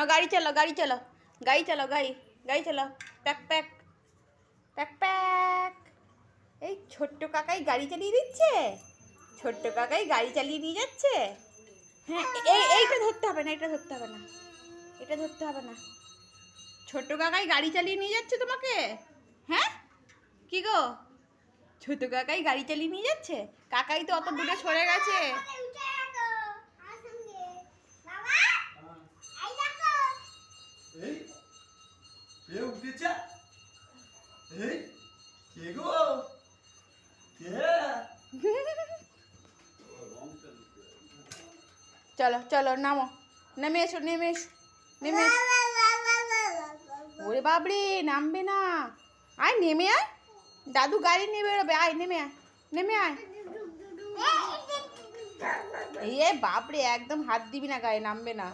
নাও গাড়ি চালাও গাড়ি চালাও গাড়ি চালাও গাড়ি গাড়ি চালাও প্যাক প্যাক প্যাক প্যাক। এই ছোট্ট কাকাই গাড়ি চালিয়ে দিচ্ছে, ছোট্ট কাকাই গাড়ি চালিয়ে নিয়ে যাচ্ছে। হ্যাঁ এইটা ধরতে হবে না, এটা ধরতে হবে না, এটা ধরতে হবে না। ছোট্ট কাকাই গাড়ি চালিয়ে নিয়ে যাচ্ছে তোমাকে। হ্যাঁ কি গো, ছোট কাকাই গাড়ি চালিয়ে নিয়ে যাচ্ছে? কাকাই তো অত দূরে সরে গেছে। চলো চলো নামো, নেমে এসো নেমে এসো নেমে এসো। ওরে বাবরে, নামবে না। আয় নেমে আয়, দাদু গাড়ি নিয়ে বেরোবে। আয় নেমে আয়, নেমে আয়। এই বাপরে, একদম হাত দিবি না গায়ে, নামবে না।